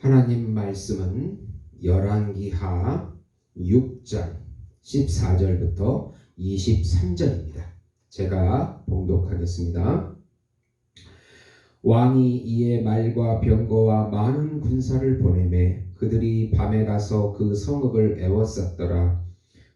하나님 말씀은 열왕기하 6장 14절부터 23절입니다. 제가 봉독하겠습니다. 왕이 이에 말과 병거와 많은 군사를 보내매 그들이 밤에 가서 그 성읍을 에워쌌더라.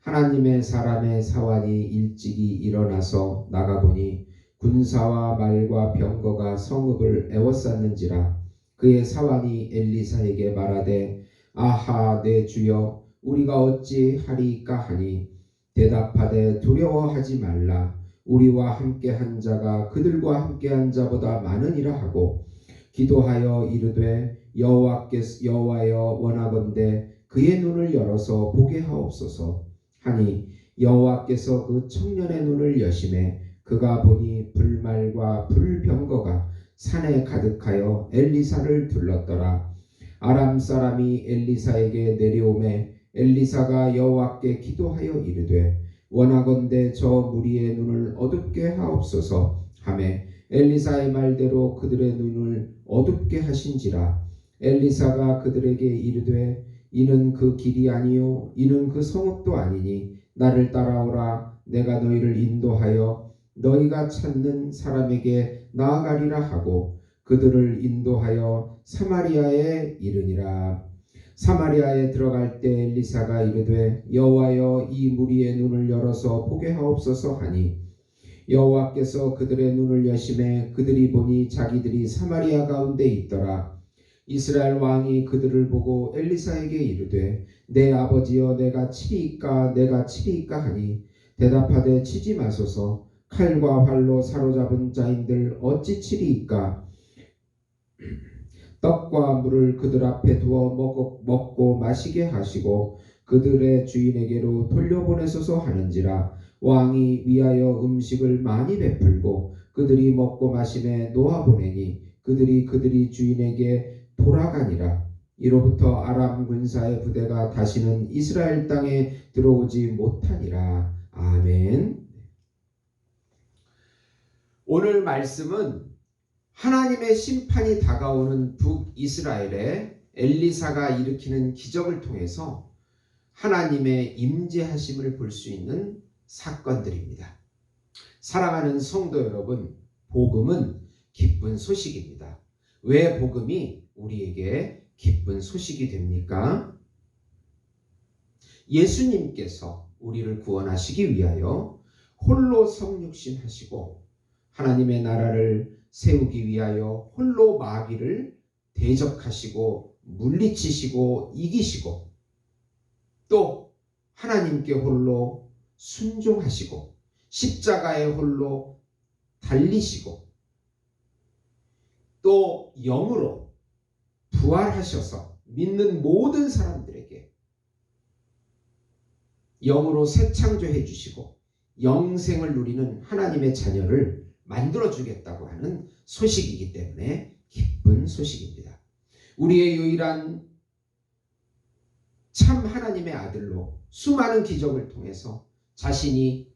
하나님의 사람의 사환이 일찍이 일어나서 나가보니 군사와 말과 병거가 성읍을 에워쌌는지라. 그의 사환이 엘리사에게 말하되 아하 내 주여 우리가 어찌 하리이까 하니 대답하되 두려워하지 말라. 우리와 함께한 자가 그들과 함께한 자보다 많으니라 하고 기도하여 이르되 여호와여 원하건대 그의 눈을 열어서 보게 하옵소서 하니 여호와께서 그 청년의 눈을 여시매 그가 보니 불말과 불병거가 산에 가득하여 엘리사를 둘렀더라. 아람 사람이 엘리사에게 내려오매 엘리사가 여호와께 기도하여 이르되 원하건대 저 무리의 눈을 어둡게 하옵소서 하매 엘리사의 말대로 그들의 눈을 어둡게 하신지라. 엘리사가 그들에게 이르되 이는 그 길이 아니요 이는 그 성읍도 아니니 나를 따라오라. 내가 너희를 인도하여 너희가 찾는 사람에게 나아가리라 하고 그들을 인도하여 사마리아에 이르니라. 사마리아에 들어갈 때 엘리사가 이르되 여호와여 이 무리의 눈을 열어서 보게 하옵소서 하니 여호와께서 그들의 눈을 여시매 그들이 보니 자기들이 사마리아 가운데 있더라. 이스라엘 왕이 그들을 보고 엘리사에게 이르되 내 아버지여 내가 치리이까 하니 대답하되 치지 마소서. 칼과 활로 사로잡은 자인들 어찌 치리이까. 떡과 물을 그들 앞에 두어 먹고 마시게 하시고 그들의 주인에게로 돌려보내소서 하는지라. 왕이 위하여 음식을 많이 베풀고 그들이 먹고 마심에 놓아보내니 그들이 주인에게 돌아가니라. 이로부터 아람 군사의 부대가 다시는 이스라엘 땅에 들어오지 못하니라. 아멘. 오늘 말씀은 하나님의 심판이 다가오는 북이스라엘에 엘리사가 일으키는 기적을 통해서 하나님의 임재하심을 볼 수 있는 사건들입니다. 사랑하는 성도 여러분, 복음은 기쁜 소식입니다. 왜 복음이 우리에게 기쁜 소식이 됩니까? 예수님께서 우리를 구원하시기 위하여 홀로 성육신 하시고 하나님의 나라를 세우기 위하여 홀로 마귀를 대적하시고 물리치시고 이기시고 또 하나님께 홀로 순종하시고 십자가에 홀로 달리시고 또 영으로 부활하셔서 믿는 모든 사람들에게 영으로 새 창조해 주시고 영생을 누리는 하나님의 자녀를 만들어주겠다고 하는 소식이기 때문에 기쁜 소식입니다. 우리의 유일한 참 하나님의 아들로 수많은 기적을 통해서 자신이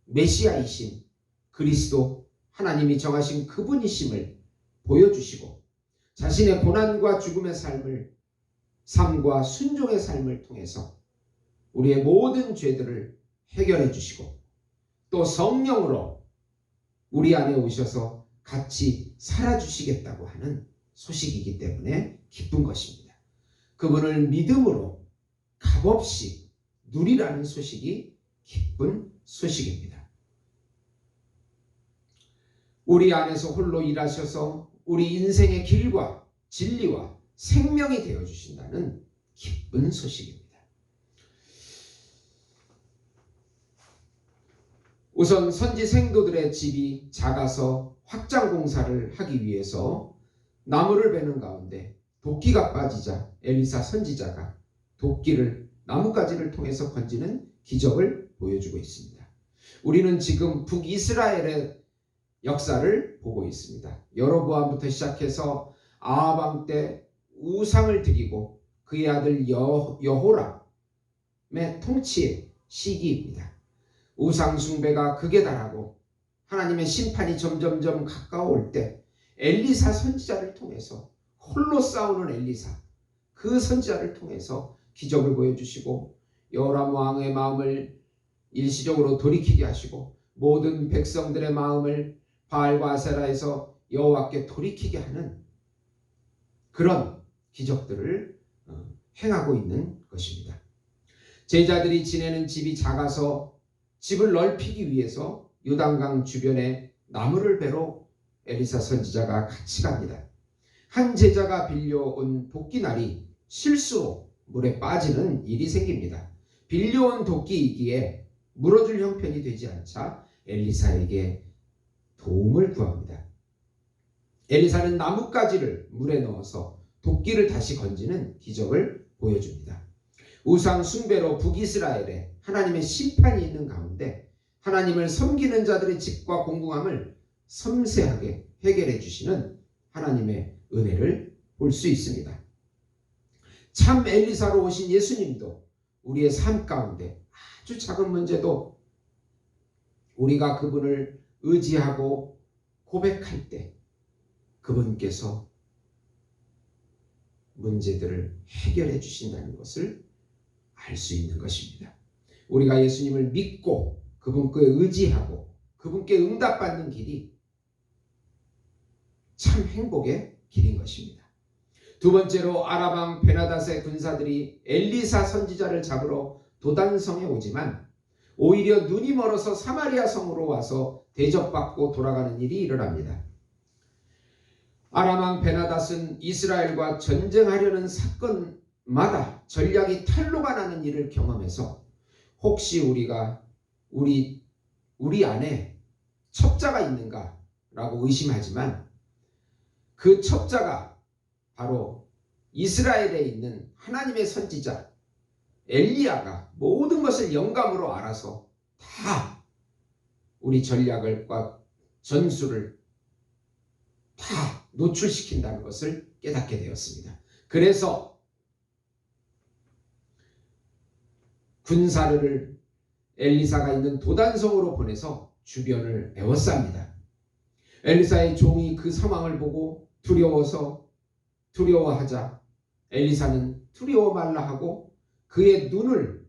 메시아이신 그리스도 하나님이 정하신 그분이심을 보여주시고 자신의 고난과 죽음의 삶과 순종의 삶을 통해서 우리의 모든 죄들을 해결해 주시고 또 성령으로 우리 안에 오셔서 같이 살아주시겠다고 하는 소식이기 때문에 기쁜 것입니다. 그분을 믿음으로 값없이 누리라는 소식이 기쁜 소식입니다. 우리 안에서 홀로 일하셔서 우리 인생의 길과 진리와 생명이 되어주신다는 기쁜 소식입니다. 우선 선지 생도들의 집이 작아서 확장 공사를 하기 위해서 나무를 베는 가운데 도끼가 빠지자 엘리사 선지자가 도끼를 나뭇가지를 통해서 건지는 기적을 보여주고 있습니다. 우리는 지금 북이스라엘의 역사를 보고 있습니다. 여로보암부터 시작해서 아합 왕 때 우상을 드리고 그의 아들 여호람의 통치의 시기입니다. 우상 숭배가 극에 달하고 하나님의 심판이 점점점 가까워올 때 엘리사 선지자를 통해서 홀로 싸우는 엘리사, 그 선지자를 통해서 기적을 보여주시고 여호람 왕의 마음을 일시적으로 돌이키게 하시고 모든 백성들의 마음을 바알과 아세라에서 여호와께 돌이키게 하는 그런 기적들을 행하고 있는 것입니다. 제자들이 지내는 집이 작아서 집을 넓히기 위해서 요단강 주변에 나무를 베러 엘리사 선지자가 같이 갑니다. 한 제자가 빌려온 도끼날이 실수로 물에 빠지는 일이 생깁니다. 빌려온 도끼이기에 물어줄 형편이 되지 않자 엘리사에게 도움을 구합니다. 엘리사는 나뭇가지를 물에 넣어서 도끼를 다시 건지는 기적을 보여줍니다. 우상 숭배로 북이스라엘에 하나님의 심판이 있는 가운데 하나님을 섬기는 자들의 집과 공공함을 섬세하게 해결해 주시는 하나님의 은혜를 볼 수 있습니다. 참 엘리사로 오신 예수님도 우리의 삶 가운데 아주 작은 문제도 우리가 그분을 의지하고 고백할 때 그분께서 문제들을 해결해 주신다는 것을 알 수 있는 것입니다. 우리가 예수님을 믿고 그분께 의지하고 그분께 응답받는 길이 참 행복의 길인 것입니다. 두 번째로 아람 베나닷의 군사들이 엘리사 선지자를 잡으러 도단성에 오지만 오히려 눈이 멀어서 사마리아 성으로 와서 대접받고 돌아가는 일이 일어납니다. 아람 왕 베나닷은 이스라엘과 전쟁하려는 사건마다 전략이 탄로가 나는 일을 경험해서 혹시 우리 안에 첩자가 있는가라고 의심하지만 그 첩자가 바로 이스라엘에 있는 하나님의 선지자 엘리야가 모든 것을 영감으로 알아서 다 우리 전략과 전술을 다 노출시킨다는 것을 깨닫게 되었습니다. 그래서 군사를 엘리사가 있는 도단성으로 보내서 주변을 에워쌉니다. 엘리사의 종이 그 상황을 보고 두려워하자 엘리사는 두려워 말라 하고 그의 눈을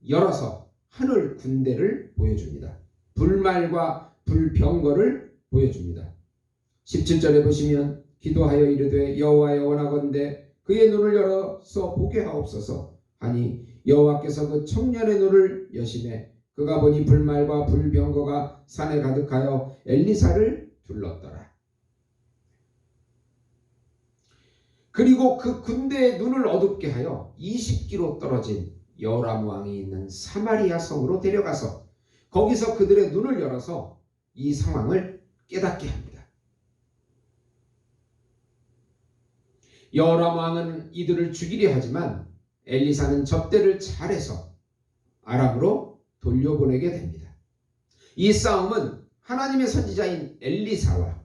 열어서 하늘 군대를 보여줍니다. 불말과 불병거를 보여줍니다. 17절에 보시면 기도하여 이르되 여호와여 원하건대 그의 눈을 열어서 보게 하옵소서 하니 여호와께서 그 청년의 눈을 여시매 그가 보니 불말과 불병거가 산에 가득하여 엘리사를 둘렀더라. 그리고 그 군대의 눈을 어둡게 하여 20km 떨어진 여호람 왕이 있는 사마리아 성으로 데려가서 거기서 그들의 눈을 열어서 이 상황을 깨닫게 합니다. 여호람 왕은 이들을 죽이려 하지만 엘리사는 접대를 잘해서 아람으로 돌려보내게 됩니다. 이 싸움은 하나님의 선지자인 엘리사와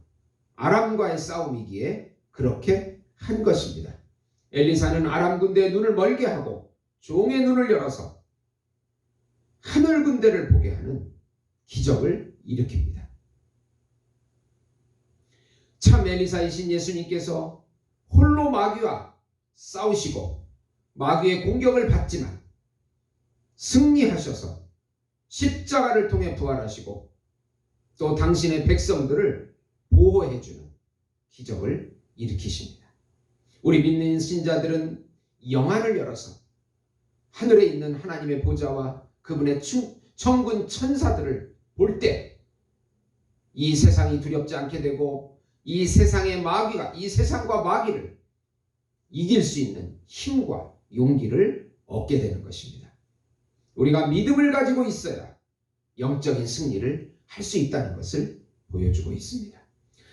아람과의 싸움이기에 그렇게 한 것입니다. 엘리사는 아람 군대의 눈을 멀게 하고 종의 눈을 열어서 하늘 군대를 보게 하는 기적을 일으킵니다. 참 엘리사이신 예수님께서 홀로 마귀와 싸우시고 마귀의 공격을 받지만 승리하셔서 십자가를 통해 부활하시고 또 당신의 백성들을 보호해주는 기적을 일으키십니다. 우리 믿는 신자들은 영안을 열어서 하늘에 있는 하나님의 보좌와 그분의 천군 천사들을 볼 때 이 세상이 두렵지 않게 되고 이 세상과 마귀를 이길 수 있는 힘과 용기를 얻게 되는 것입니다. 우리가 믿음을 가지고 있어야 영적인 승리를 할 수 있다는 것을 보여주고 있습니다.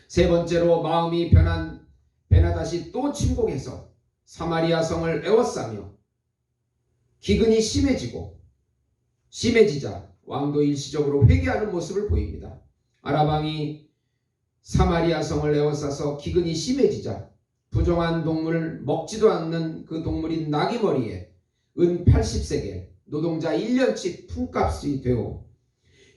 세 번째로 마음이 변한 베나닷이 또 침공해서 사마리아 성을 에워싸며 기근이 심해지자 왕도 일시적으로 회개하는 모습을 보입니다. 아람 왕이 사마리아 성을 에워싸서 기근이 심해지자 부정한 동물 먹지도 않는 그 동물인 나귀 머리에 은 80세겔 노동자 1년치 품값이 되오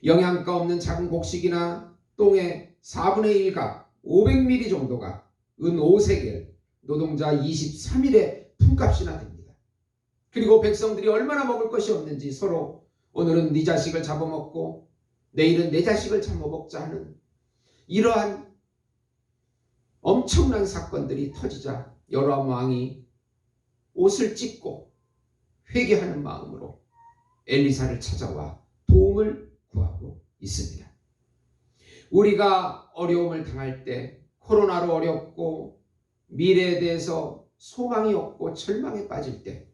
영양가 없는 작은 곡식이나 똥의 4분의 1값 500ml 정도가 은 5세겔 노동자 23일의 금값이나 됩니다. 그리고 백성들이 얼마나 먹을 것이 없는지 서로 오늘은 네 자식을 잡아먹고 내일은 내 자식을 잡아먹자 하는 이러한 엄청난 사건들이 터지자 여로암 왕이 옷을 찢고 회개하는 마음으로 엘리사를 찾아와 도움을 구하고 있습니다. 우리가 어려움을 당할 때, 코로나로 어렵고 미래에 대해서 소망이 없고 절망에 빠질 때,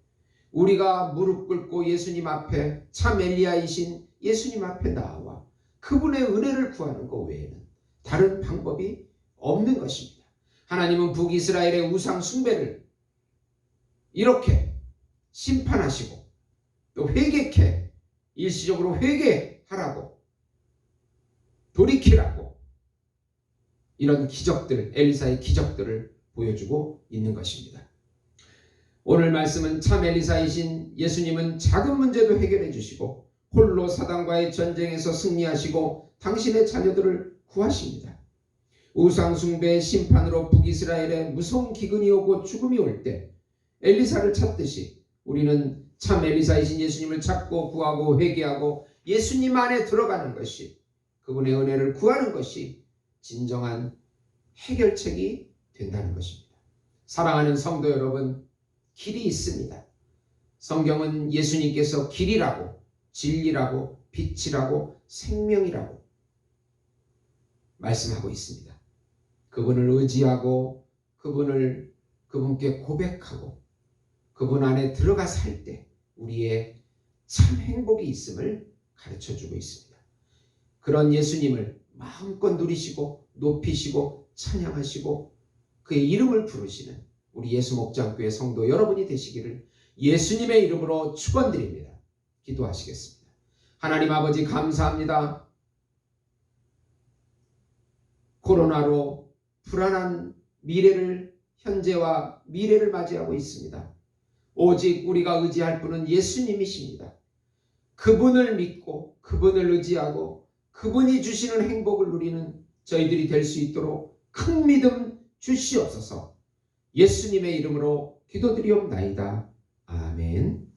우리가 무릎 꿇고 예수님 앞에, 참 엘리야이신 예수님 앞에 나와 그분의 은혜를 구하는 것 외에는 다른 방법이 없는 것입니다. 하나님은 북이스라엘의 우상 숭배를 이렇게 심판하시고 또 회개케, 일시적으로 회개하라고, 돌이키라고 이런 기적들, 엘리사의 기적들을 보여주고 있는 것입니다. 오늘 말씀은 참 엘리사이신 예수님은 작은 문제도 해결해 주시고 홀로 사단과의 전쟁에서 승리하시고 당신의 자녀들을 구하십니다. 우상 숭배의 심판으로 북이스라엘에 무서운 기근이 오고 죽음이 올 때 엘리사를 찾듯이 우리는 참 엘리사이신 예수님을 찾고 구하고 회개하고 예수님 안에 들어가는 것이, 그분의 은혜를 구하는 것이 진정한 해결책이 된다는 것입니다. 사랑하는 성도 여러분, 길이 있습니다. 성경은 예수님께서 길이라고, 진리라고, 빛이라고, 생명이라고 말씀하고 있습니다. 그분을 의지하고 그분께 고백하고 그분 안에 들어가 살 때 우리의 참 행복이 있음을 가르쳐주고 있습니다. 그런 예수님을 마음껏 누리시고 높이시고 찬양하시고 그의 이름을 부르시는 우리 예수목장교회 성도 여러분이 되시기를 예수님의 이름으로 축원드립니다. 기도하시겠습니다. 하나님 아버지, 감사합니다. 코로나로 불안한 미래를, 현재와 미래를 맞이하고 있습니다. 오직 우리가 의지할 분은 예수님이십니다. 그분을 믿고 그분을 의지하고 그분이 주시는 행복을 누리는 저희들이 될 수 있도록 큰 믿음 주시옵소서. 예수님의 이름으로 기도드리옵나이다. 아멘.